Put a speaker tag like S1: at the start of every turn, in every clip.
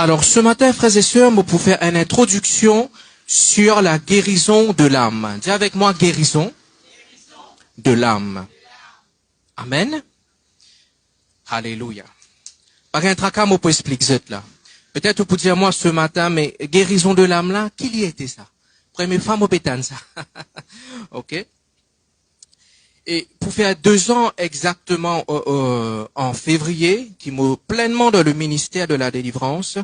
S1: Alors, ce matin, frères et sœurs, moi, pour faire une introduction sur la guérison de l'âme. Dis avec moi, guérison de l'âme. Amen. Alléluia. Par un tracas, moi, pour expliquer ça, là. Peut-être vous dire moi ce matin, mais guérison de l'âme, là, qui y était ça? Première femme au pétane, ça. Ok? Et pour faire 2 ans exactement en février, qui m'a pleinement dans le ministère de la délivrance,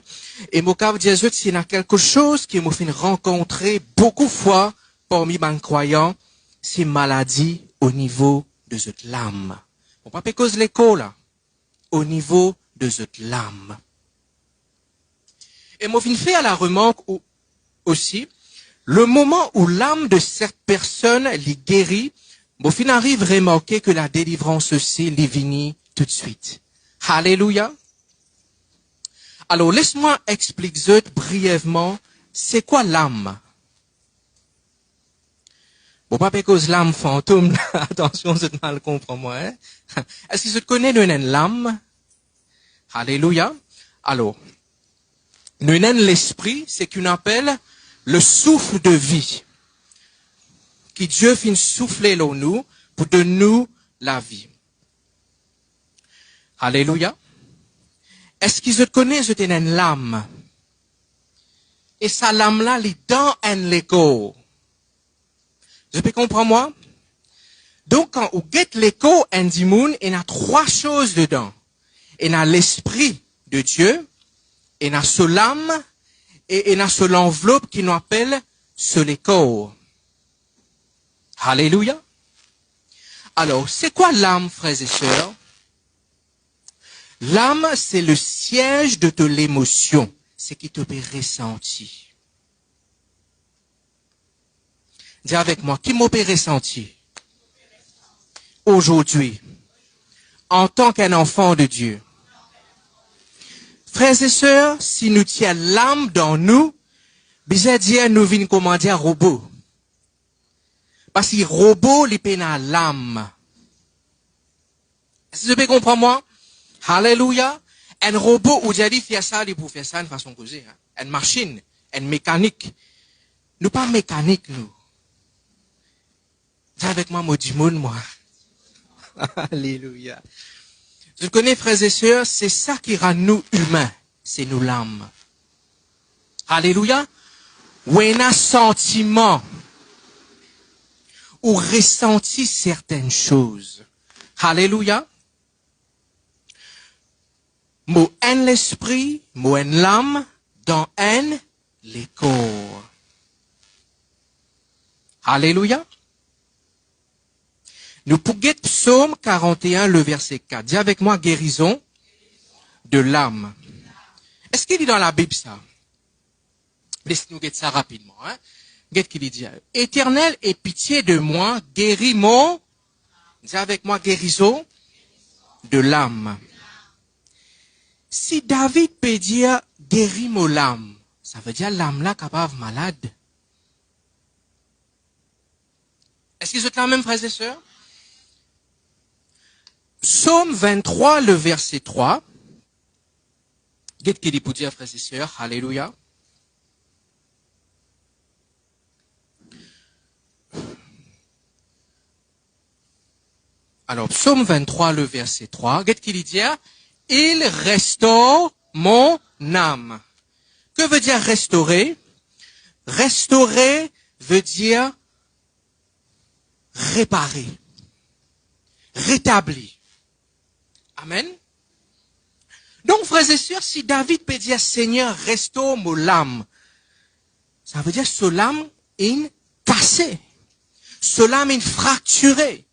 S1: et mon cave dire s'il y a quelque chose qui m'a fait rencontrer beaucoup de fois parmi mes croyants, c'est maladie au niveau de cette l'âme. On pas cause l'écho là, au niveau de cette l'âme. Et moi fin fait à la remarque aussi, le moment où l'âme de cette personne les guérit, bon, fin arrive à remarquer que la délivrance aussi les finit tout de suite. Alléluia. Alors, laisse-moi expliquer brièvement, c'est quoi l'âme? Bon, pas cause l'âme fantôme, attention, vous êtes mal comprendre moi, hein? Est-ce que vous connaissez l'âme? Alléluia. Alors, nous l'esprit, c'est qu'on appelle le souffle de vie. Qui Dieu finit souffler en nous pour de nous la vie. Alléluia. Est-ce qu'ils se connaissent une lame? Et sa lame-là, les dents en l'écho. Je peux comprendre moi? Donc, quand on guette l'écho en dimoun, il y a 3 choses dedans. Il y a l'esprit de Dieu, il y a ce lame, et il y a ce l'enveloppe qui nous appelle ce l'écho. Alléluia. Alors, c'est quoi l'âme, frères et sœurs? L'âme, c'est le siège de l'émotion. C'est qui te peut ressentir. Dis avec moi, qui m'a peut ressentir? Aujourd'hui, en tant qu'un enfant de Dieu. Frères et sœurs, si nous tient l'âme dans nous, bizarre dire nous venons commander un robot. Parce que robot, il peine à l'âme. Est-ce que vous pouvez comprendre moi? Alléluia. Un robot, où j'ai dit, faire ça, il peut faire ça de façon causée. Une machine, une mécanique. Nous pas mécanique, nous. Dis avec moi, moi, du monde, moi. Alléluia. Je connais, frères et sœurs, c'est ça qui rend nous humains. C'est nous l'âme. Alléluia. Où on a sentiment. Ou ressenti certaines choses. Alléluia. Mot en l'esprit, mot en l'âme, dans en les corps. Alléluia. Nous pouvons psaume 41, le verset 4. Dis avec moi guérison de l'âme. Est-ce qu'il dit dans la Bible ça? Laissez-nous guetter ça rapidement, hein. Qu'est-ce qu'il dit? Éternel, aie pitié de moi, guéris mon, dis avec moi, guérison de l'âme. Si David peut dire, guéris mon l'âme, ça veut dire l'âme là capable malade. Est-ce que c'est la même, frères et sœurs? Psaume 23, le verset 3. Qu'est-ce qu'il dit pour dire, frères et sœurs? Alléluia. Alors, psaume 23, le verset 3, qu'est-ce qu'il dit? Il restaure mon âme. Que veut dire restaurer? Restaurer veut dire réparer, rétablir. Amen. Donc, frères et sœurs, si David peut dire Seigneur, restaure mon âme, ça veut dire ce l'âme est cassée, ce l'âme est fracturée.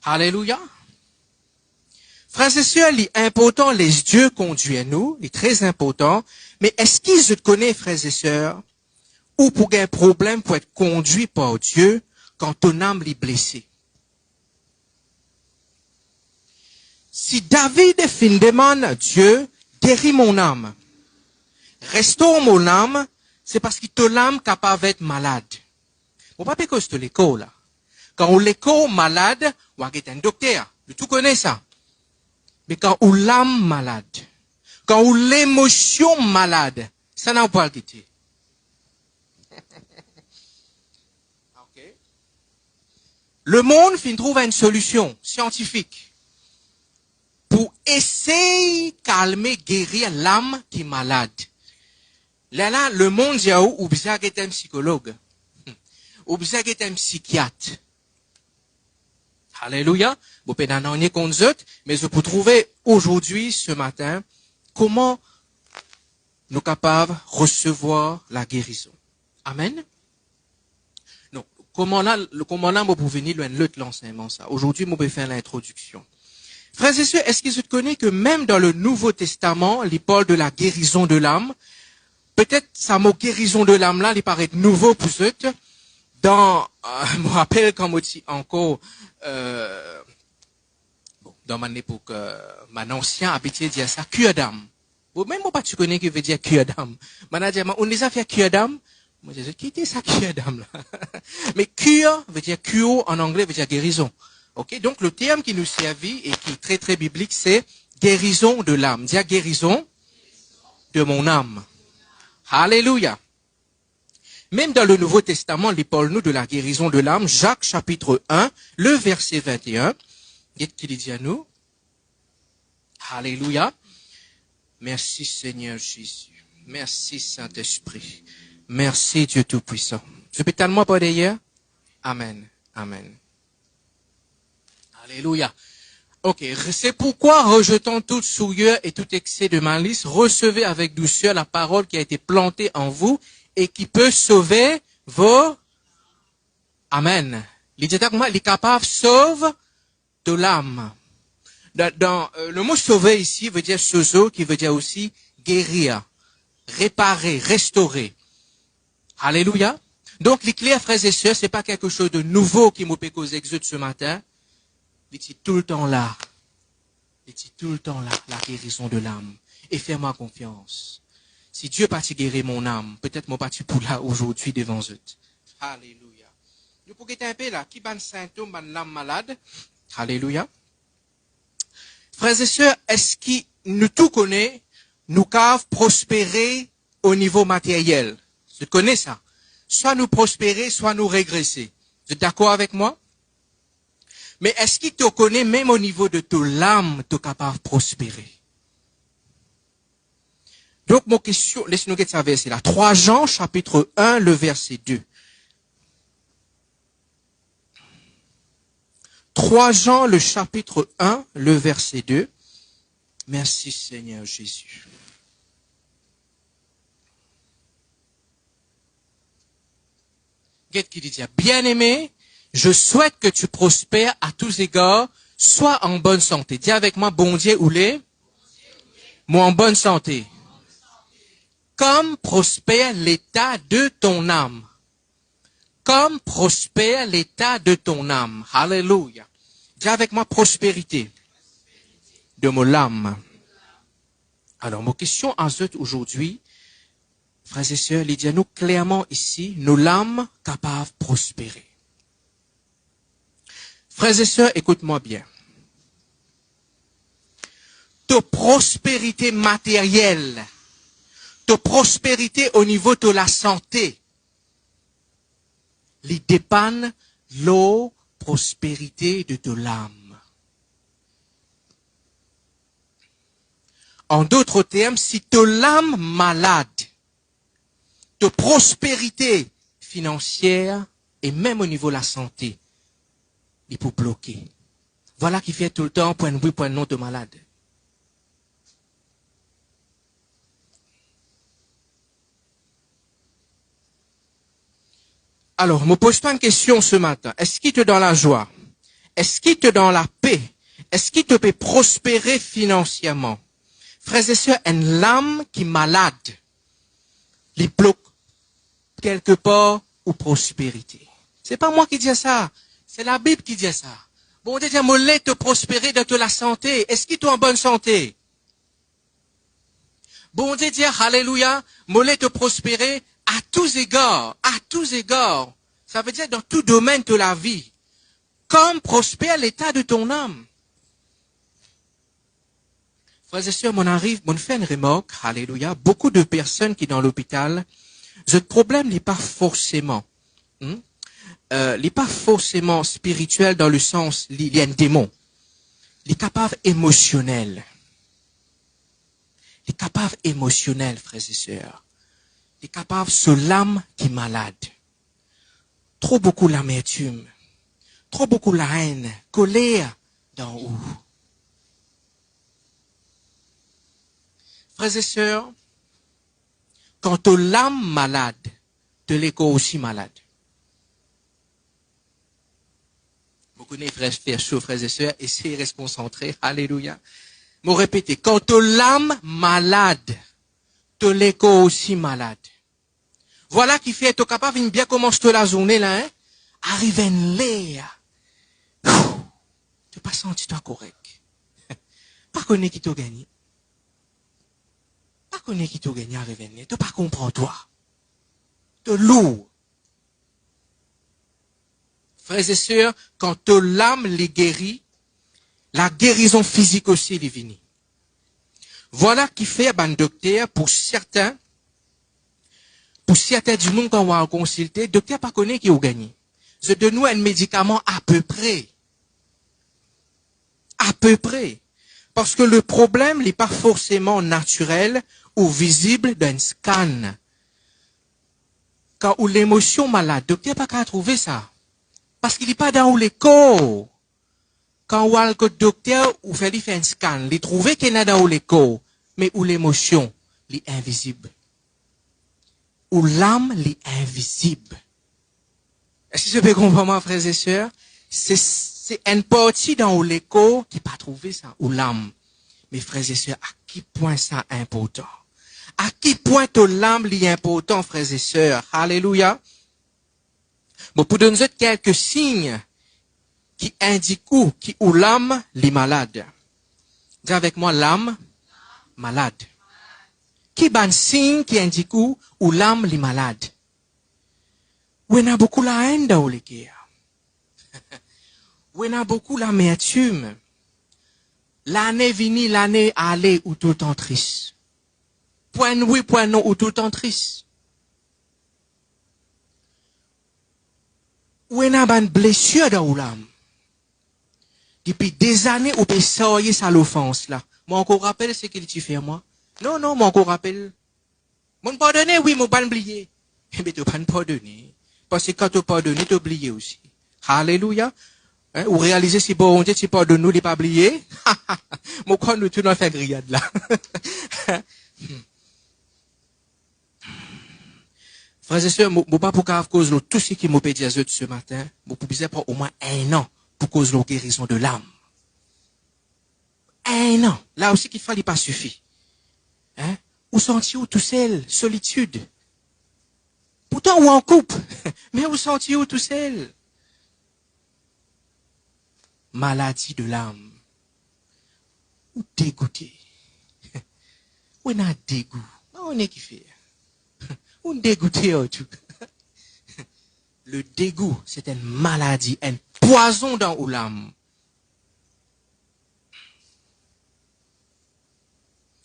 S1: Alléluia. Frères et sœurs, il est important, les dieux conduisent nous, il est très important, mais est-ce qu'ils se connaissent, frères et sœurs, ou pour un problème pour être conduit par Dieu quand ton âme est blessée? Si David fin demande à Dieu, guéris mon âme, restaure mon âme, c'est parce que ton âme capable d'être malade. Bon, pas parce que c'est l'écho, là. Quand on l'écho malade, on va un docteur. Tout connaît ça. Mais quand on l'âme malade, Quand ou l'émotion malade, ça n'a pas quitté. Okay. Le monde fin trouve une solution scientifique pour essayer de calmer, guérir l'âme qui est malade. Là, le monde dit ou besoin d'être un psychologue, ou besoin d'être un psychiatre. Alléluia. Vous pouvez en avoir compte, mais je peux trouver aujourd'hui, ce matin, comment nous sommes capables de recevoir la guérison. Amen. Non, comment là, vous pouvez venir l'enseignement ça. Aujourd'hui, vous pouvez faire l'introduction. Frères et sœurs, est-ce que vous connaissez que même dans le Nouveau Testament, il parle de la guérison de l'âme? Peut-être ça mot guérison de l'âme là, il paraît nouveau pour ceux. Dans, je me rappelle quand moi encore, dans mon époque, mon ancien habitué dire ça, cure d'âme. Même moi pas tu connais qui veut dire cure d'âme. Maintenant dire, on les a fait cure d'âme. Moi je dis, qui était ça cure d'âme là? Mais cure veut dire cure en anglais veut dire guérison. Ok, donc le terme qui nous servit et qui est très très biblique, c'est guérison de l'âme. Dire guérison de mon âme. Alléluia. Même dans le Nouveau Testament, il parle nous de la guérison de l'âme. Jacques chapitre 1, le verset 21. Qu'est-ce qu'il dit à nous? Alléluia. Merci Seigneur Jésus. Merci Saint-Esprit. Merci Dieu Tout-Puissant. Je peux tellement pas d'ailleurs? Amen. Amen. Alléluia. Ok, c'est pourquoi, rejetant toute souillure et tout excès de malice, recevez avec douceur la parole qui a été plantée en vous et qui peut sauver vos... Amen. Il est capable de sauver de l'âme. Le mot sauver ici veut dire sozo, qui veut dire aussi guérir, réparer, restaurer. Alléluia. Donc, les clairs, frères et sœurs, c'est pas quelque chose de nouveau qui m'a péco aux exudes ce matin. Il est tout le temps là. Il est tout le temps là, la guérison de l'âme. Et fais-moi confiance. Si Dieu parti guérir mon âme, peut-être mon parti pour là aujourd'hui devant eux. Alléluia. Nous pouvons être un peu là. Qui ban symptôme, ban l'âme malade? Alléluia. Frères et sœurs, est-ce que nous tout connaissons, nous caves prospérer au niveau matériel? Vous connaissez ça? Soit nous prospérer, soit nous régresser. Vous êtes d'accord avec moi? Mais est-ce qu'il te connaît même au niveau de ton âme, tu es capable de prospérer? Donc, mon question, laissez-nous regarder ça verset là. 3 Jean, chapitre 1, le verset 2. 3 Jean, le chapitre 1, le verset 2. Merci Seigneur Jésus. Qu'est-ce qu'il dit? Bien-aimé, je souhaite que tu prospères à tous égards, sois en bonne santé. Dis avec moi, bon Dieu, ou les? Moi en bonne santé. Comme prospère l'état de ton âme. Comme prospère l'état de ton âme. Alléluia. Dis avec moi, prospérité de mon âme. Alors, ma question en ce aujourd'hui, frères et sœurs, il dit à nous clairement ici, nos âmes capables de prospérer. Frères et sœurs, écoute-moi bien. Ta prospérité matérielle, ta prospérité au niveau de la santé, il dépend de la prospérité de ton âme. En d'autres termes, si ton âme malade, ta prospérité financière et même au niveau de la santé, il peut bloquer. Voilà qui fait tout le temps point oui, point non de malade. Alors, me pose-toi une question ce matin. Est-ce qu'il te dans la joie? Est-ce qu'il te dans la paix? Est-ce qu'il te peut prospérer financièrement? Frères et sœurs, une âme qui est malade, il bloque quelque part ou prospérité. C'est pas moi qui dis ça. C'est la Bible qui dit ça. Bon Dieu dit, mollet te prospérer dans la santé. Est-ce qu'il est en bonne santé? Bon Dieu dit, alléluia, mollet te prospérer à tous égards. À tous égards. Ça veut dire dans tout domaine de la vie. Comme prospère l'état de ton âme. Frères et sœurs, mon fait une remarque, alléluia, beaucoup de personnes qui dans l'hôpital, ce problème n'est pas forcément, n'est pas forcément spirituel dans le sens, il y a un démon. Il est capable émotionnel. Il est capable émotionnel, frères et sœurs. Il est capable sur l'âme qui est malade. Trop beaucoup l'amertume. Trop beaucoup la haine. Colère d'en haut. Frères et sœurs, quand tu l'âme malade, tu l'écho aussi malade. Vous connaissez frères chaud, frères et sœurs, essayez de se concentrer. Alléluia. Me répétez, quand tu l'âme malade, tu l'écho aussi malade. Voilà qui fait, tu es capable de bien commencer la journée là, hein? Arrive en l'air. Tu pas senti toi correct. Pas connaître qui t'a gagné. Pas connaître qui t'a gagné arrive en l'air. Tu pas comprendre toi. Tu lourd. Frères et sœurs, quand l'âme les guérit, la guérison physique aussi est venue. Voilà qui fait, ben, docteur, pour certains du monde qu'on va consulter, docteur pas connaît qui a gagné. Je donne nous un médicament à peu près. À peu près. Parce que le problème n'est pas forcément naturel ou visible d'un scan. Quand ou l'émotion malade, docteur pas qu'à trouver ça. Parce qu'il n'est pas dans les corps. Quand on voit le docteur ou fait un scan, il trouve qu'il est dans les corps, mais où l'émotion, est invisible. Où l'âme, est invisible. Est-ce que vous pouvez comprendre, frères et sœurs? C'est une partie dans les corps qui pas trouvé ça, ou l'âme. Mais frères et sœurs, à qui point ça important? À qui point l'âme est important, frères et sœurs? Alléluia. Bon, pour donner quelques signes qui indiquent où l'âme est malade. Dis avec moi, l'âme malade. Qui est un signe qui indique où l'âme est malade? Où il y a beaucoup la haine dans le cœur. Où il y a beaucoup l'amertume. L'année venue, l'année allée, ou tout le temps triste. Point oui, point non, ou tout le temps triste. Où il y a une blessure dans l'âme. Depuis des années, on peut sortir ça l'offense là. Moi encore rappelle ce qu'il t'a fait moi. Non, moi encore rappelle. Mon pardonner, oui, mon pas oublier. Mais tu pas pardonner. Parce que quand tu pardonnes, tu oublies aussi. Alléluia. Hein? Ou réaliser si bon Dieu, tu pardonnes nous, il pas oublier. Mon corps nous tout dans fait grillade là. Frères et sœurs, je pas pour cause de tout ce qui m'a dit ce matin, je pour besoin pour au moins 1 an pour cause de la guérison de l'âme. 1 an. Là aussi qu'il fallait pas suffit. Hein? Ou sentir tout seul, solitude. Pourtant, ou en couple, mais ou sentir tout seul. Maladie de l'âme. Ou dégoûté. Ou on a dégoût. On est qui fait. Ou dégoûté en tout. Le dégoût, c'est une maladie, un poison dans l'âme.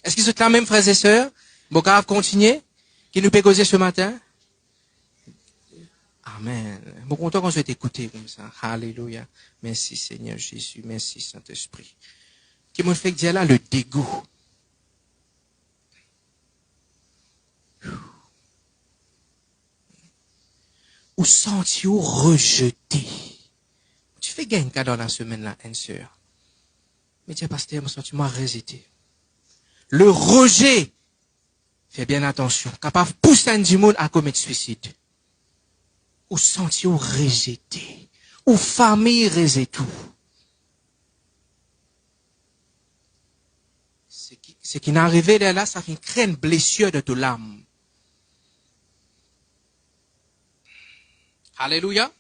S1: Est-ce que c'est la même, frères et sœurs? Bon, grave, continuer. Qui nous peut causer ce matin? Amen. Bon, content qu'on soit écouté comme ça. Alléluia. Merci, Seigneur Jésus. Merci, Saint-Esprit. Qui me fait dire là le dégoût. Ou sentir rejeté. Tu fais gagner cas dans la semaine là, une sœur. Mais tiens, pasteur, mon sentiment rejeté. Le rejet. Fais bien attention. Capable de pousser un monde à commettre suicide. Ou sentir rejeté. Ou famille rejeté. Ce qui n'est arrivé là, ça fait créer une blessure de ton l'âme. Alléluia.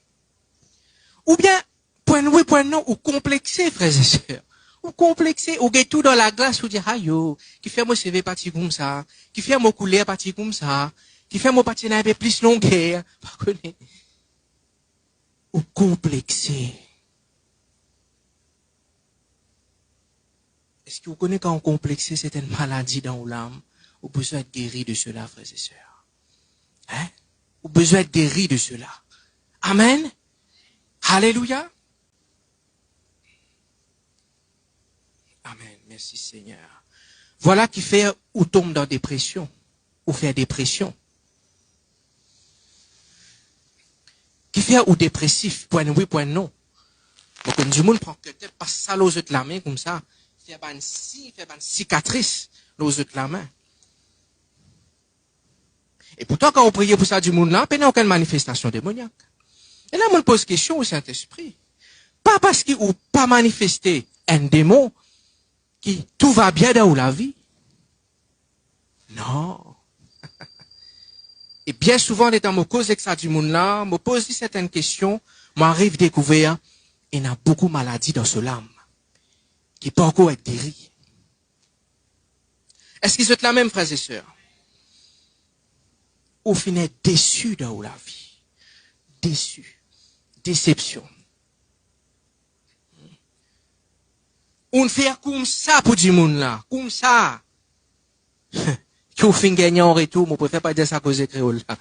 S1: Ou bien, point oui, point non, ou complexé, frères et sœurs. Ou complexé, ou get tout dans la glace, ou dire, aïe, qui fait mon CV parti comme ça, qui fait mon couleur parti comme ça, qui fait mon parti un peu plus longueur, pas connaître. Ou complexé. Est-ce que vous connaissez quand on complexé certaines maladies dans l'âme? Vous avez besoin d'être guéri de cela, frères et sœurs. Hein? Vous avez besoin d'être guéri de cela. Amen. Alléluia. Amen. Merci Seigneur. Voilà qui fait ou tombe dans dépression. Ou fait dépression. Qui fait ou dépressif. Point oui, point non. Donc, quand du monde prend que tête, passe ça aux autres la main comme ça. Fait une cicatrice aux autres la main. Et pourtant, quand on priait pour ça du monde là, il n'y a aucune manifestation démoniaque. Et là, on me pose question au Saint-Esprit. Pas parce qu'il ou pas manifesté un démon qui tout va bien dans la vie. Non. Et bien souvent, en étant me cause avec ça du monde là, me pose certaines questions, m'arrive découvrir, il y a beaucoup de maladies dans ce l'âme, qui peut encore être guéri. Est-ce qu'ils sont la même, frères et sœurs? Ou finit déçu dans la vie. Déçu. Déception. On fait comme ça pour du monde là. Comme ça. Qui au fin gagnant et tout, mais on préfère pas dire ça à cause de créole là.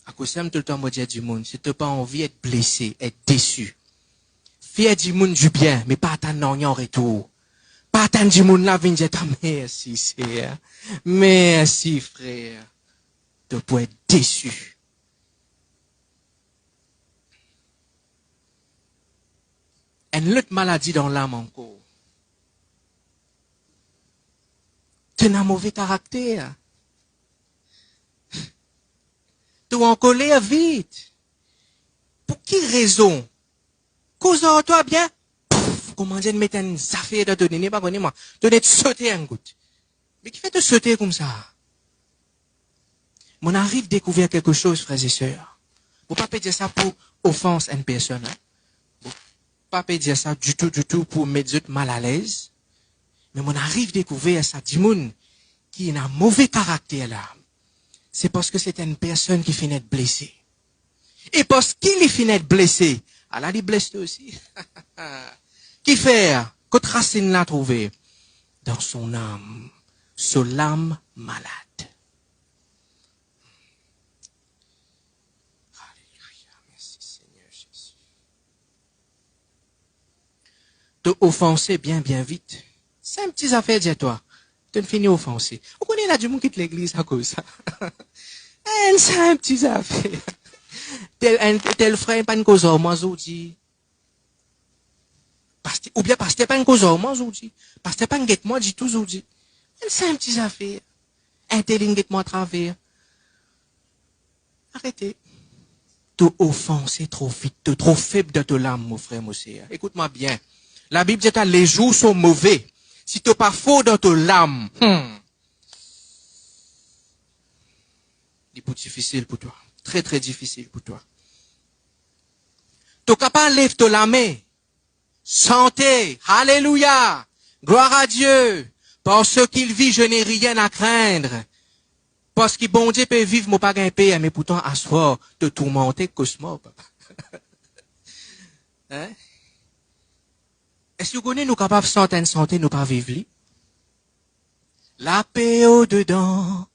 S1: À cause de tout le temps, moi dire du monde, si tu n'as pas envie d'être blessé, être déçu. Faire du monde du bien, mais pas attendre en retour. Pas attendre du monde là, venir dire, merci, sœur. Merci, frère. Tu peux être déçu. Une autre maladie dans l'âme encore. Tu as un mauvais caractère. Tu es en colère vite. Pour quelle raison? Cause de toi bien? Comment dire de mettre une affaire de donner, pas connaître moi. Donner de sauter un goutte. Mais qui fait te sauter comme ça? On arrive à découvrir quelque chose, frères et sœurs. Vous ne pouvez pas dire ça pour offense à une personne. Hein? Vous ne pouvez pas dire ça du tout pour mettre d'autres mal à l'aise. Mais on arrive à découvrir ça du monde qui a un mauvais caractère là. C'est parce que c'est une personne qui finit d'être blessée. Et parce qu'il finit d'être blessé, alors il blesse aussi. Qui fait? Qu'autre racine l'a trouvé? Dans son âme. Son âme malade. Alléluia. Merci Seigneur Jésus. Te offenser bien vite. C'est un petit affaire, dis-toi. Tu ne finis offensé. Vous connaissez là du monde qui quitte l'église à cause ça. C'est un petit affaire. Tel frère, pas une cause au moins aujourd'hui. Ou bien parce que pas une cause au moins aujourd'hui. Parce que pas une guette moi dit tout aujourd'hui. C'est un petit affaire. Un tel guette moi à travers. Arrêtez. Tu offensé trop vite. Tu es trop faible de ton âme, mon frère, mon sœur. Écoute-moi bien. La Bible dit que les jours sont mauvais. Si tu n'es pas faux dans ton âme, c'est plus difficile pour toi. Très, très difficile pour toi. Tu es capable de lever ton main. Santé. Alléluia. Gloire à Dieu. Parce qu'il vit, je n'ai rien à craindre. Parce que bon Dieu peut vivre, mon pas paix, mais pourtant, à soi, te tourmenter, cosmo, papa. Hein? Est-ce que vous connaissez, nous capables de santé, nous pas vivre? La paix au-dedans.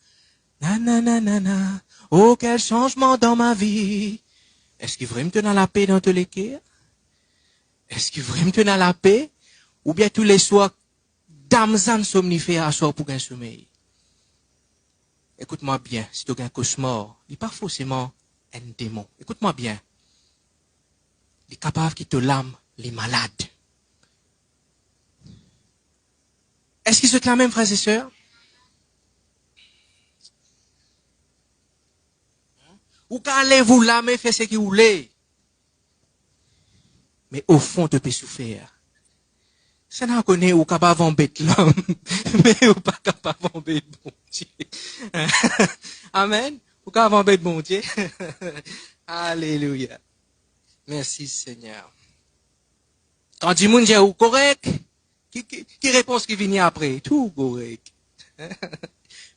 S1: Nanana. Oh, quel changement dans ma vie. Est-ce que vraiment tu as la paix dans tous les cœurs? Est-ce que vraiment tu as la paix? Ou bien tous les soirs, damzan somnifère à soir pour gagner sommeil? Écoute-moi bien, si tu as un cauchemar, il n'est pas forcément un démon. Écoute-moi bien. Il est capable de te l'âme, les malades. Est-ce qu'ils sont la même, frères et sœurs? Ou quand allez-vous l'âme et fait ce qu'il voulait? Mais au fond, tu peux souffrir. Ça n'a connu ou capable d'embêter l'homme, mais ou pas capable d'embêter bon Dieu. Amen. Ou capable d'embêter bon Dieu. Alléluia. Merci Seigneur. Quand du monde dit ou correct, qui réponse qui vient après? Tout correct.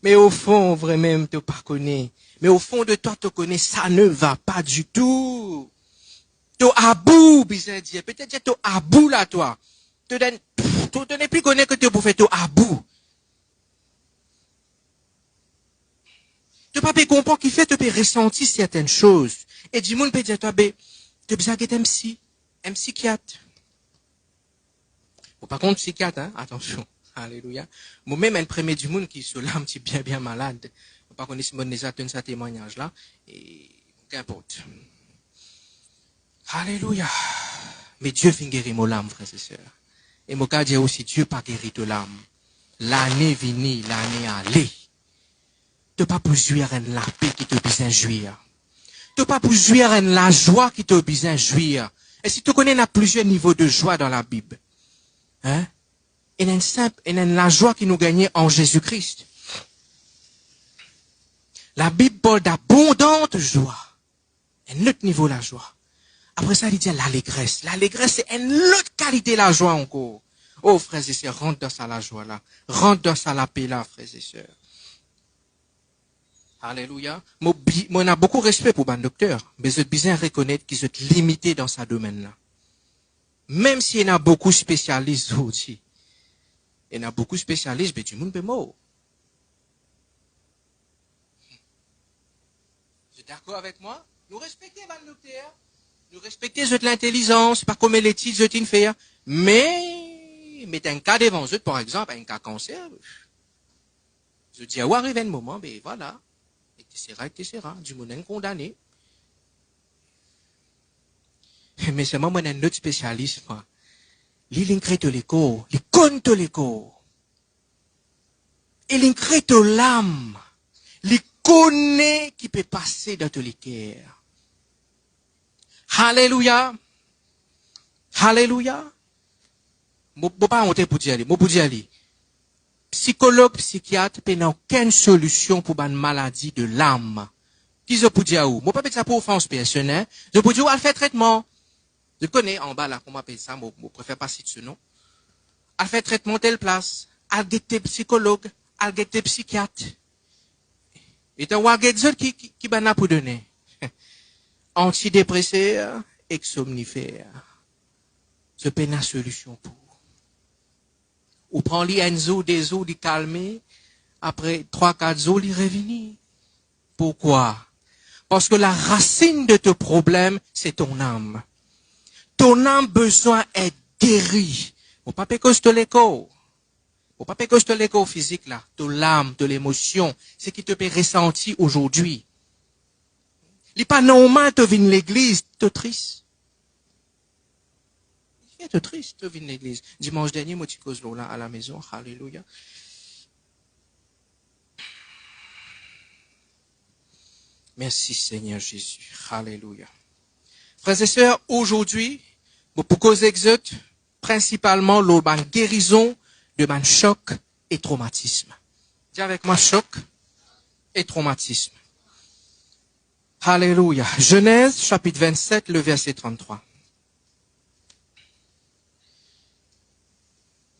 S1: Mais au fond, vraiment, tu pas connais. Mais au fond de toi, tu connais, ça ne va pas du tout. Tu as bout, bizarre dire. Peut-être que tu as bout là, toi. te donne, tu n'es plus connu que tu peux faire tout à bout. Tu pas comprendre qui fait, tu peux ressentir certaines choses. Et du monde peut dire, toi, tu as besoin d'être un psychiatre. Bon, par contre, psychiatre, hein, attention. Alléluia. Moi-même, un premier du monde qui est là, un petit bien malade. Par contre, si mon déjà donne ce témoignage-là, et qu'importe. Alléluia. Mais Dieu vient guérir mon âme, frères et sœurs. Et mon cas dit aussi, Dieu pas guéri de l'âme. L'année venue, l'année allée. Tu pas pour jouir la paix qui te besoin jouir. Tu pas pour jouir la joie qui te besoin jouir. Et si tu connais, il y a plusieurs niveaux de joie dans la Bible. Hein? Il y a la joie qui nous gagne en Jésus-Christ. La Bible parle d'abondante joie. Un autre niveau de la joie. Après ça, il dit l'allégresse. L'allégresse, c'est une autre qualité de la joie encore. Oh, frères et sœurs, rentre dans ça la joie là. Rentre dans ça la paix là, frères et sœurs. Alléluia. Moi, on a beaucoup de respect pour mon docteur, mais je besoin reconnaître qu'ils sont limités dans ce domaine-là. Même s'il y en a beaucoup de spécialistes aussi. Il y en a beaucoup de spécialistes, mais tout le monde peut mort. Vous êtes d'accord avec moi? Nous respectons mon docteur. Nous respectons l'intelligence, pas comme les titres de faire. Mais un cas devant eux, par exemple, un cas cancer. Je dis, ouais, arrive un moment, ben voilà. Etc. Du monde est condamné. Mais c'est moi, un autre spécialiste, moi. Il crée l'écho, il compte l'écho. Il crée l'âme. Il connaît qui peut passer dans tous les cœurs. Alléluia. Alléluia. Je ne peux pas monter pour dire, psychologue, psychiatre, n'a aucune solution pour une maladie de l'âme. Qui je peux dire où? Je ne peux pas ça pour offense personnelle. Je peux dire où elle fait traitement. Je connais en bas là, comment on appelle ça, je préfère pas citer ce nom. Elle fait traitement telle place. Elle guette psychologue, elle guette psychiatre. Et tu vois, qui va pour donner? Antidépresseur, somnifère. Je peux une solution pour. Ou prend les enzo, des eaux, les calmer. Après 3-4 eaux, les revenir. Pourquoi? Parce que la racine de ton problème, c'est ton âme. Ton âme besoin est guéri. Faut pas pécoster de l'écho. Faut pas pécoster de l'écho physique là. De l'âme, de l'émotion. C'est qui te peut ressentir aujourd'hui. Il n'est pas normal de venir à l'église, tu es triste. Tu es triste de venir à l'église. Dimanche dernier, moi, tu causes là à la maison. Alléluia. Merci Seigneur Jésus. Alléluia. Frères et sœurs, aujourd'hui, pour cause exode, principalement la guérison de man choc et traumatisme. Dis avec moi choc et traumatisme. Alléluia. Genèse, chapitre 27, le verset 33.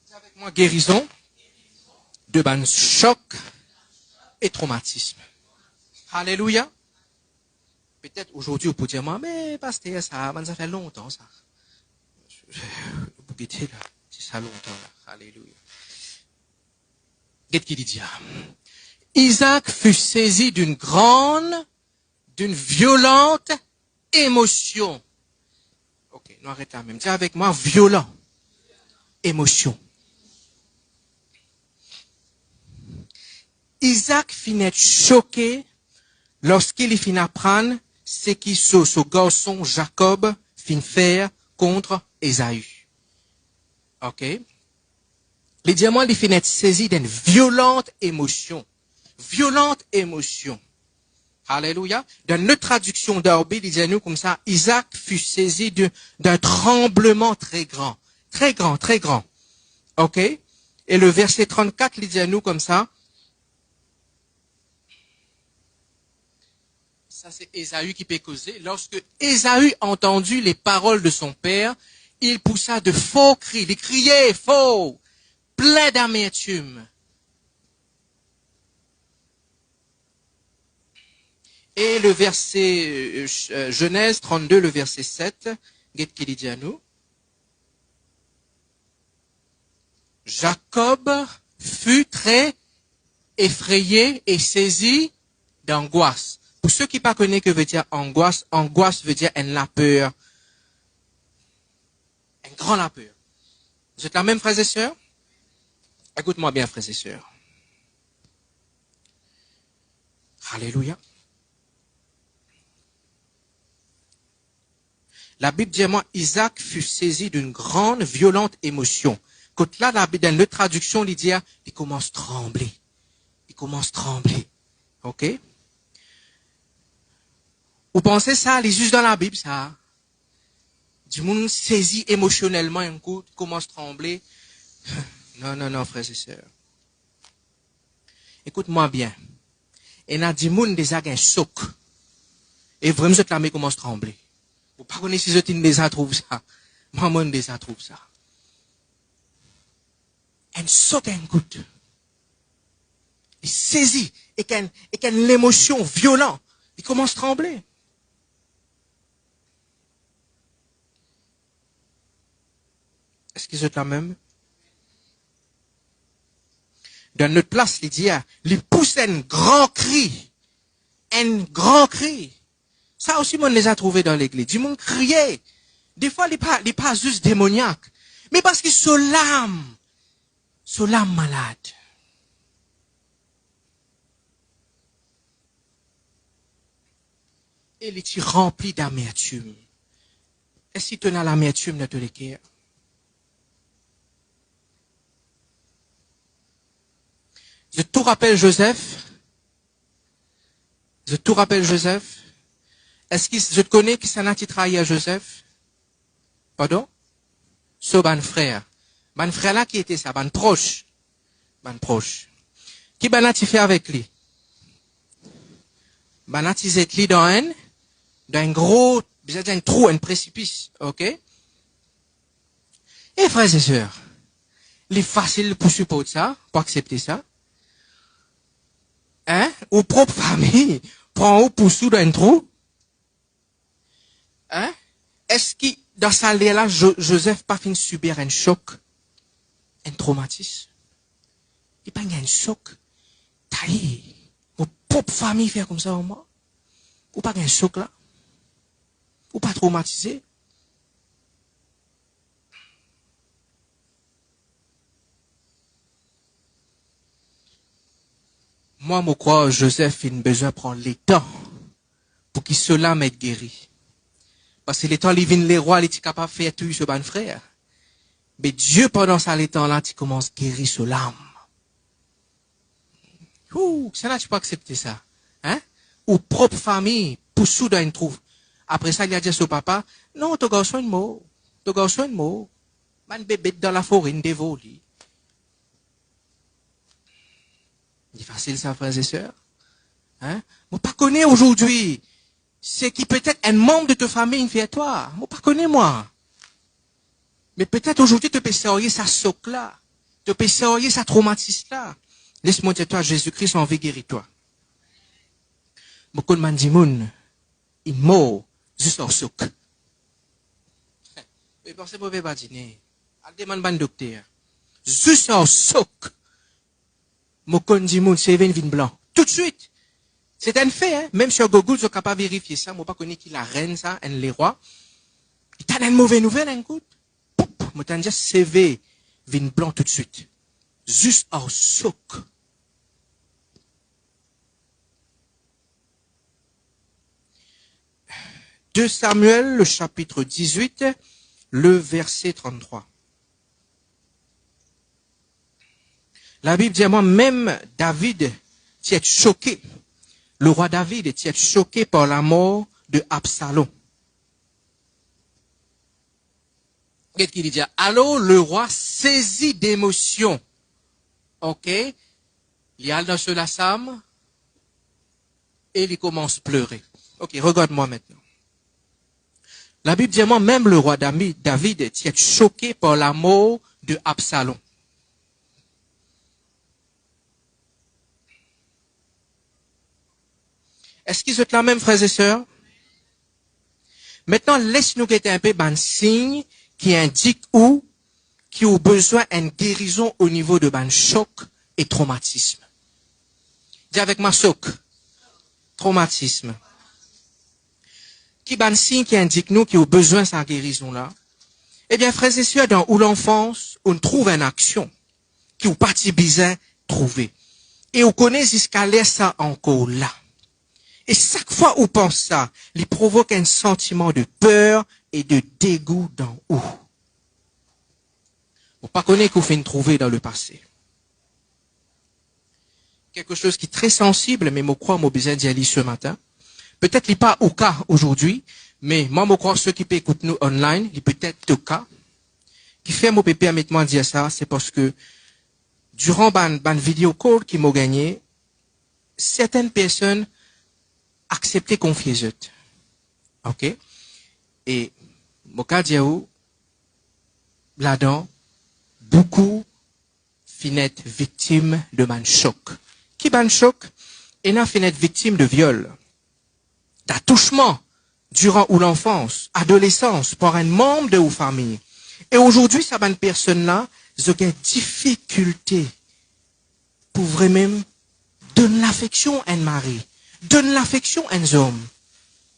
S1: Dis avec moi guérison de man choc et traumatisme. Alléluia. Peut-être aujourd'hui, vous pouvez dire, moi, mais pasteur, ça fait longtemps, ça. Vous guettez là, c'est ça longtemps, là. Alléluia. Qu'est-ce qu'il dit? Isaac fut saisi d'une violente émotion. Ok, nous arrêtons là même. Dis avec moi, violent. Émotion. Isaac finit choqué lorsqu'il finit apprendre ce qui ce garçon Jacob finit faire contre Ésaü. Ok? Les diamants, il finit saisi d'une violente émotion. Violente émotion. Alléluia. Dans notre traduction d'Orbi, il dit à nous comme ça, Isaac fut saisi d'un tremblement très grand. Très grand, très grand. Ok? Et le verset 34, il dit à nous comme ça, ça c'est Ésaü qui peut causer. Lorsque Ésaü entendu les paroles de son père, il poussa de faux cris. Il criait faux, plein d'amertume. Et le verset Genèse 32, le verset 7, qu'est-ce qu'il dit à nous? Jacob fut très effrayé et saisi d'angoisse. Pour ceux qui ne connaissent pas que veut dire angoisse, angoisse veut dire une la peur. Un grand la peur. Vous êtes la même, frères et sœurs? Écoute-moi bien, frères et sœurs. Alléluia. La Bible dit, moi, Isaac fut saisi d'une grande, violente émotion. Quand là, dans notre traduction, il dit, il commence à trembler. Il commence à trembler. OK? Vous pensez ça, il est juste dans la Bible, ça? Du monde saisi émotionnellement un coup, il commence à trembler. Non, non, non, frères et sœurs. Écoute-moi bien. Il y a du monde déjà un choc. Et vraiment, cette l'armée commence à trembler. Vous ne connaissez pas si vous déjà trouvé ça. Maman déjà trouve ça. Un saute un coup. Il saisit. Et qu'une l'émotion violente. Il commence à trembler. Est-ce qu'ils sont la même? Dans notre place, il dit, il pousse un grand cri. Un grand cri. Ça aussi, on les a trouvés dans l'église. Du monde criait. Des fois, il n'est pas juste démoniaque. Mais parce qu'ils sont l'âme malade. Et il est rempli d'amertume. Est-ce que tu as l'amertume dans tous les cœurs? Je te rappelle Joseph. Je te rappelle Joseph. Est-ce que je te connais qui s'en a trahi à Joseph? Pardon? So, ban frère. Ban frère là qui était ça? Ban proche. Ban proche. Qui ban a fait avec lui? Ban a lui dans un gros, un trou, un précipice. OK? Et frères et sœurs, il est facile pour supporter ça, pour accepter ça. Hein? Ou propre famille, prend ou pousse dans un trou. Hein? Est-ce que dans sa là, Joseph pas fini subir un choc, un traumatisme? Il pas un choc. Taillé. Mon propre famille fait comme ça au moins. Ou pas un choc là? Ou pas traumatisé? Moi, je crois que Joseph, il a besoin de prendre le temps pour qu'il cela m'ait guéri. Parce que les temps, il vient les rois, il est capable de faire tout ce bon frère. Mais Dieu, pendant ça, les temps-là, il commence à guérir sur l'âme. Ouh, ça là, tu peux accepter ça. Hein? Ou propre famille, pour soudain, il trouve. Après ça, il a dit à son papa, non, tu as soin de moi. Tu as soin de moi. Man bébé dans la forêt, il dévore. C'est facile ça, frères et sœurs. Hein? Moi, pas connais aujourd'hui. C'est qui peut-être un membre de ta famille, fait toi. Moi, pas connais moi. Mais peut-être aujourd'hui, tu peux essayer ça soc là. Tu peux essayer ça traumatisme là. Laisse-moi dire toi, Jésus-Christ en veut guérir toi. Beaucoup de mandimoun, il mort juste en soc. Mais pensez mauvais pas dîner. Al demande ban docteur. Juste en soc. Mokon dimoun, c'est vin blanc. Tout de suite. C'est un fait, hein. Même sur Google, je suis capable de vérifier ça. Moi, pas connais qui la reine, ça, un les rois. Il t'a une mauvaise nouvelle, un coup. Moi, t'as déjà CV, vin blanc tout de suite. Juste en soc. De Samuel, le chapitre 18, le verset 33. La Bible dit à moi, même David, tu es choqué. Le roi David était choqué par la mort de Absalom. Qu'est-ce qu'il dit? Alors le roi saisi d'émotion. OK? Il y a dans ce lassam et il commence à pleurer. OK, regarde-moi maintenant. La Bible dit à moi, même le roi David était choqué par la mort de Absalom. Est-ce qu'ils sont là même, frères et sœurs? Maintenant, laisse-nous guetter un peu un signe qui indique où qui ont besoin d'une guérison au niveau de ban choc et traumatisme. Dis avec moi choc, traumatisme. Qui ban signe qui indique nous qui ont besoin de cette guérison là. Eh bien, frères et sœurs, dans l'enfance, on trouve une action qui ou parti bizarre trouver. Et on connaît jusqu'à l'air ça encore là. Et chaque fois on pense ça, il provoque un sentiment de peur et de dégoût dans où. On pas connaître qu'on fait trouver dans le passé. Quelque chose qui est très sensible, mais je crois que j'ai besoin d'y aller ce matin. Peut-être qu'il n'est pas au cas aujourd'hui, mais moi, je crois que ceux qui peuvent écouter nous online, il peut-être au cas. Qui fait mon pépé à mettre dire ça, c'est parce que durant ban vidéo call qui m'a gagné, certaines personnes acceptaient confier. OK? Et, mon cas dire là-dedans, beaucoup finissent victimes de ban choc. Qui ban choc? Et n'a finissent victimes de viol, d'attouchement durant ou l'enfance, adolescence, par un membre de ou famille. Et aujourd'hui, ça ban personne-là, ils ont des difficultés pour vraiment donner l'affection à un mari, donner l'affection à un homme,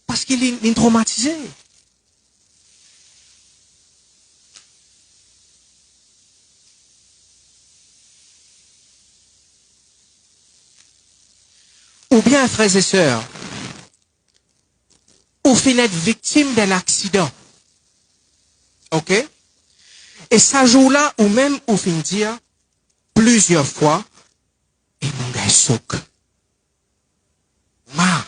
S1: parce qu'il est traumatisé. Ou bien, frères et sœurs, ou finir victime d'un accident. OK? Et ça jour-là, ou même, ou fin dire, plusieurs fois, et mon gars choc. Ma,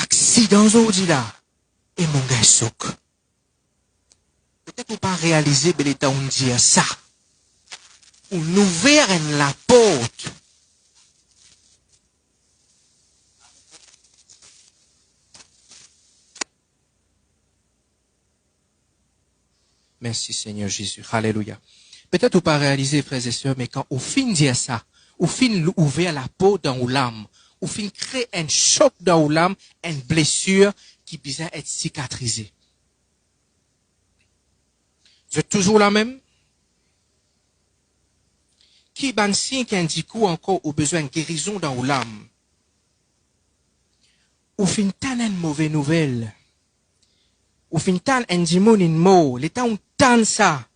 S1: accident aujourd'hui là, et mon gars choc. Peut-être ou pas réaliser, mais l'état on dit ça. Ou nous ouvrir la porte. Merci Seigneur Jésus. Alléluia. Peut-être ou pas réaliser, frères et sœurs, mais quand au fin dire ça, au fin ouvrir la peau dans l'âme, au fin créer un choc dans l'âme, une blessure qui peut être cicatrisée. Vous êtes toujours la même? Qui ban signe qui indique encore au besoin de guérison dans l'âme? Ou fin tan une mauvaise nouvelle? Ou fin tan un dimon in mot? L'état on tan ça.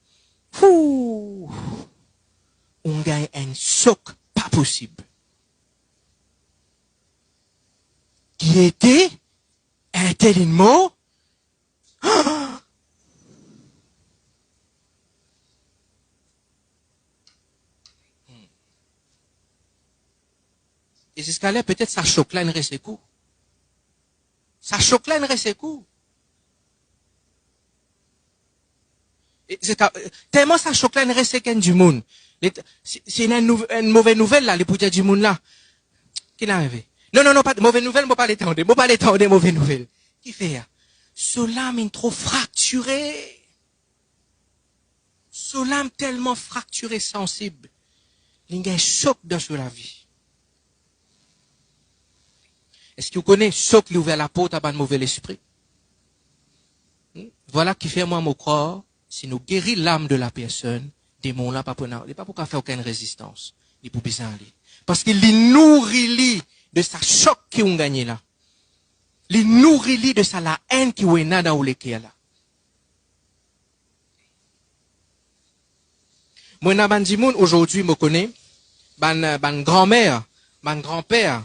S1: On gagne un choc pas possible. Qui était un tel mot? Et jusqu'à là, peut-être ça choque là, il reste coup. Ça choque là, il reste coup. Tellement ça choque là, il reste qu'un du monde. C'est une mauvaise nouvelle là, les pour dire du monde là. Qui l'a arrivé? Non, pas de mauvaise nouvelle, moi pas l'étendre, mauvaise nouvelle. Qui fait ça? Ce lame est trop fracturé. Ce lame tellement fracturé, sensible. Il y a un choc dans la vie. Est-ce que vous connaissez choc qui ouvert la porte à un mauvais esprit? Voilà qui fait moi mon corps. Si nous guérissons l'âme de la personne, démon là, il n'est pas pour faire aucune résistance. Il est pour bien aller. Parce qu'il nourrit de sa choc qui ont gagné là. Il nourrit de sa la haine qui est là dans le là. Moi, dans ban dimoun, aujourd'hui, je connais, ban grand-mère, ban grand-père.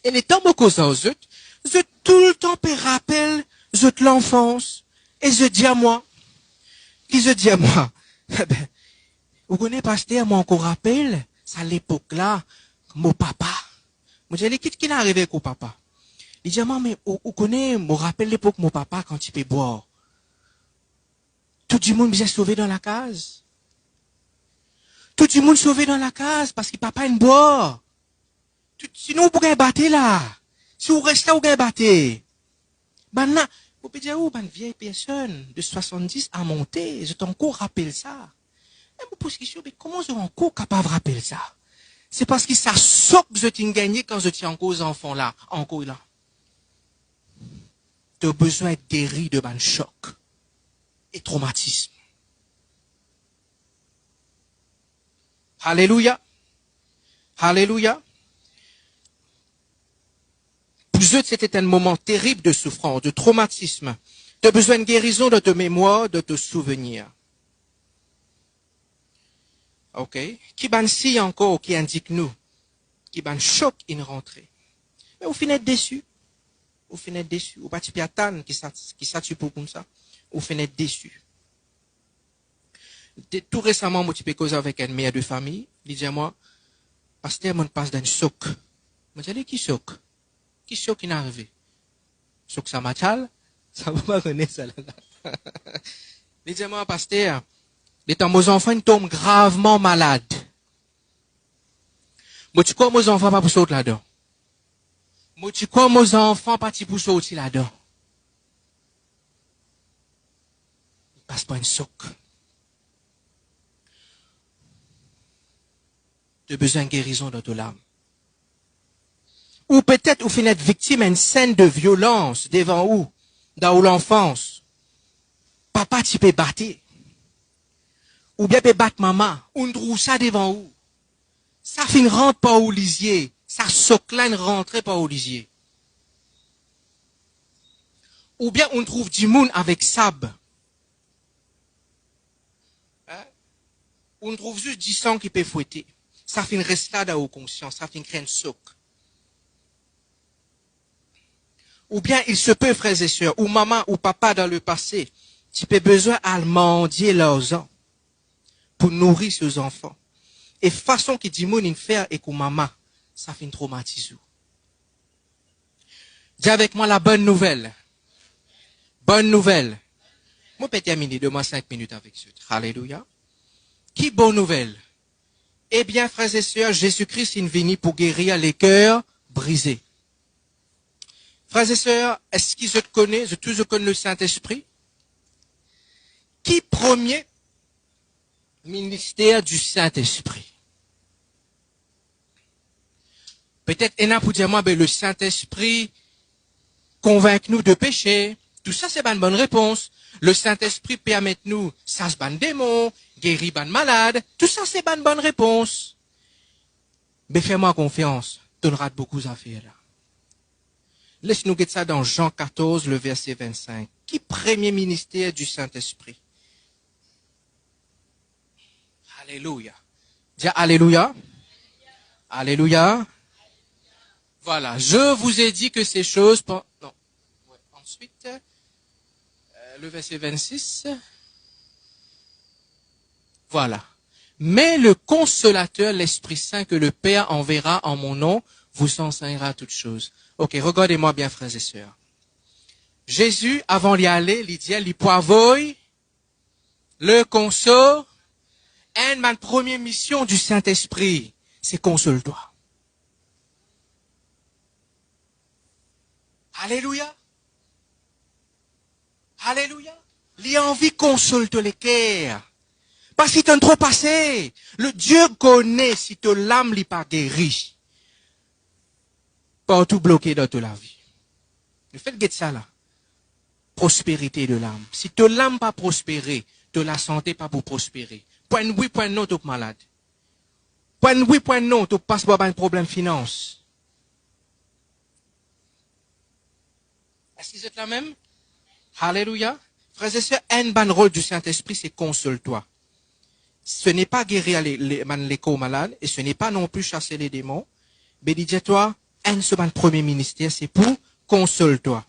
S1: Et les temps, je tout le temps, rappelle, l'enfance. Et je dis à moi, vous connaissez, pasteur, moi encore rappelle, ça à l'époque là, mon papa. Moi, j'ai dit, qu'est-ce qui est arrivé avec mon papa? Il dit, moi, mais, vous connaissez, me rappelle l'époque, mon papa, quand il peut boire. Tout le monde bien sauvé dans la case. Tout le monde sauvé dans la case, parce que papa ne boit. Sinon, vous pouvez battre là. Si vous restez, vous pouvez battre. Maintenant, vous pouvez dire, une vieille personne de 70 à monter, je t'en encore rappelle ça. Et vous posez question, mais comment je suis encore capable de rappeler ça? C'est parce que ça saute que je t'ai gagné quand je tiens encore aux enfants là, encore là. Tu as besoin de guérir de ban choc et traumatisme. Alléluia. Alléluia. Pour eux, c'était un moment terrible de souffrance, de traumatisme. Tu as besoin de guérison de ta mémoire, de te souvenir. Ok? Qui ban si encore, qui indique nous, qui ban choc une rentrée. Mais vous finissez déçu. Vous finissez déçu. Ou pas tu piatan qui s'attue pour comme ça. Vous finissez déçu. Tout récemment, moi, tu peux causer avec un mère de famille. Il dit à moi, pasteur, mon passe d'un choc. Moi, je dis, qui choc? Qui choc qui est arrivé? Choc ça matal? Ça va pas connaître ça, là. Il dit à moi, pasteur, les temps, mes enfants tombent gravement malades. Moi, tu crois, mes enfants pas pour sauter là-dedans? Moi, tu crois, mes enfants pas pour sauter là-dedans? Il passe pas un choc. De besoin de guérison dans ton âme. Ou peut-être vous finissez victime d'une scène de violence devant vous, dans l'enfance. Papa, tu peux battre. Ou bien peut battre maman. On trouve ça devant vous. Ça fin rentre pas au lisier. Ça soclane rentre pas au lisier. Ou bien on trouve du monde avec sable. Hein? On trouve juste du sang qui peut fouetter. Ça fin reste là dans vos consciences. Ça fin créer un soc. Ou bien il se peut, frères et sœurs, ou maman ou papa dans le passé, tu peux besoin à mendier leurs ans pour nourrir ses enfants. Et façon qui dit mon faire et que maman, ça fait une traumatisme. Dis avec moi la bonne nouvelle. Bonne nouvelle. Moi, je peux terminer de moi 5 minutes avec ce. Alléluia. Qui bonne nouvelle? Eh bien, frères et sœurs, Jésus-Christ est venu pour guérir les cœurs brisés. Frères et sœurs, est-ce qu'ils se connaissent, tous je connais le Saint-Esprit? Qui premier ministère du Saint-Esprit? Peut-être, Ena pour dire moi, ben, le Saint-Esprit convainc nous de péché. Tout ça, c'est une bonne réponse. Le Saint-Esprit permet nous, ça se ban démon, guérit ban malade. Tout ça, c'est une bonne réponse. Mais fais-moi confiance. Tu auras beaucoup d'affaires là. Laisse-nous guetter ça dans Jean 14, le verset 25. Qui premier ministère du Saint-Esprit? Alléluia. Dis Alléluia. Alléluia. Voilà. Je vous ai dit que ces choses... Non. Ouais. Ensuite, le verset 26. Voilà. Mais le consolateur, l'Esprit Saint que le Père enverra en mon nom, vous enseignera toutes choses. Ok, regardez-moi bien, frères et sœurs. Jésus, avant d'y aller, il dit, il poivoy, le console, et ma première mission du Saint-Esprit, c'est console-toi. Alléluia. Alléluia. Il a envie de console-toi les cœurs. Parce qu'il t'en trop passé. Le Dieu connaît si ton l'âme n'est pas guérie. Pas tout bloqué dans toute la vie. Le fait de ça là. Prospérité de l'âme. Si ton l'âme pas prospéré, de la santé pas pour prospérer. Point oui, point non, tu es malade. Point oui, point non, tu passes par un problème finance. Est-ce que vous êtes là même? Alléluia. Frères et sœurs, un bon rôle du Saint-Esprit, c'est console-toi. Ce n'est pas guérir les corps malades, et ce n'est pas non plus chasser les démons. Mais dis-toi, un seul premier ministère, c'est pour console-toi.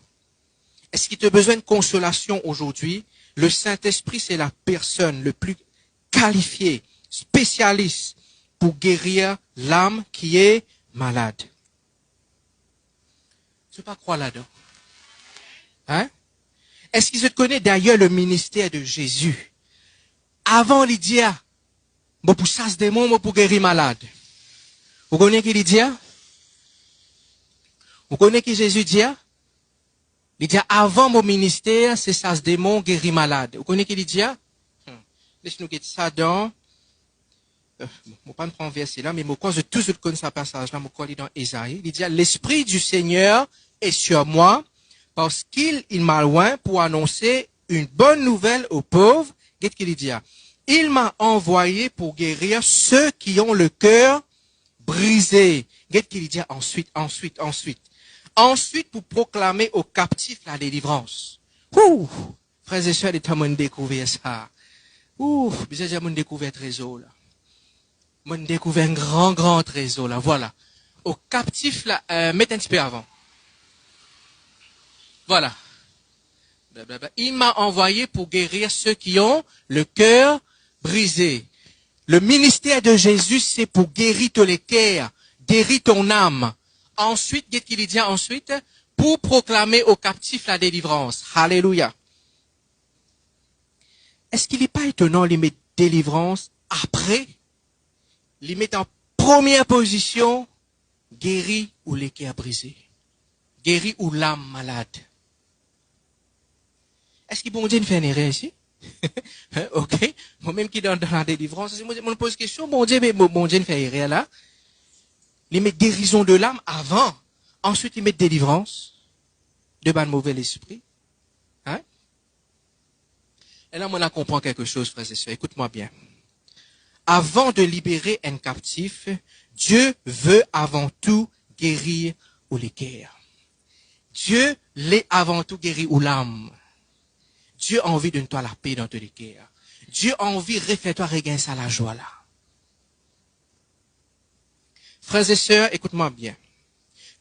S1: Est-ce qu'il te besoin de consolation aujourd'hui? Le Saint-Esprit, c'est la personne le plus qualifiée, spécialiste pour guérir l'âme qui est malade. Je ne peux pas croire là-dedans. Hein? Est-ce qu'il se connaît d'ailleurs le ministère de Jésus? Avant Lydia, moi pour chasser des démons, moi pour guérir malade. Vous connaissez qui Lydia? Vous connaissez qui Jésus dit? Il dit avant mon ministère, c'est chasser des démons, guérir malade. Vous connaissez qui Lydia? Laisse-nous guetter ça dans. Je ne vais pas me prendre verset là, mais moi, quand je toujours connais ce passage là, je dans Ésaïe. Il dit l'Esprit du Seigneur est sur moi, parce qu'il m'a loin pour annoncer une bonne nouvelle aux pauvres. Qu'est-ce qu'il dit? Il m'a envoyé pour guérir ceux qui ont le cœur brisé. Qu'est-ce qu'il dit ensuite. Ensuite, pour proclamer aux captifs la délivrance. Ouh, frères et sœurs, les temps, on découvert ça. Ouh, déjà, on découvert trésor, là. On découvert un grand trésor, là. Voilà. Aux captifs, là, mettez un petit peu avant. Voilà. Il m'a envoyé pour guérir ceux qui ont le cœur brisé. Le ministère de Jésus, c'est pour guérir tous les cœurs, guérir ton âme. Ensuite, qu'est-ce qu'il dit ensuite? Pour proclamer aux captifs la délivrance. Alléluia. Est-ce qu'il n'est pas étonnant, les mettre délivrance après? Les mettre en première position, guérir ou les cœurs brisés. Guérir ou l'âme malade. Est-ce que bon Dieu ne fait une erreur ici? Ok. Moi-même qui dans la délivrance, je me pose une question, bon Dieu, mais bon Dieu ne fait une erreur là. Il met guérison de l'âme avant. Ensuite, il met délivrance de ban mauvais esprit. Hein? Et là, on comprend quelque chose, frères et sœurs. Écoute-moi bien. Avant de libérer un captif, Dieu veut avant tout guérir ou les cœurs. Dieu l'est avant tout guérir ou l'âme. Dieu a envie de toi la paix dans tous les cœurs. Dieu a envie de refais-toi regagner ça la joie là. Frères et sœurs, écoute-moi bien.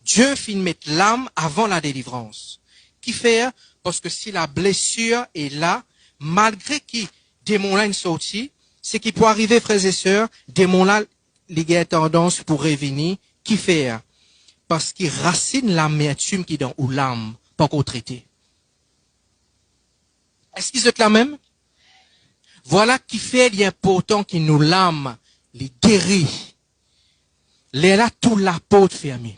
S1: Dieu finit mettre l'âme avant la délivrance. Qui fait? Parce que si la blessure est là, malgré qu'il démon là une sortie, c'est qu'il peut arriver, frères et sœurs, démon là, il y a tendance pour revenir. Qui fait? Parce qu'il racine l'amertume qui est dans ou l'âme, pas encore traité. Est-ce qu'ils êtes là même? Voilà qui fait l'important qui nous l'âme, les guérit. Les là, tout la porte fermée.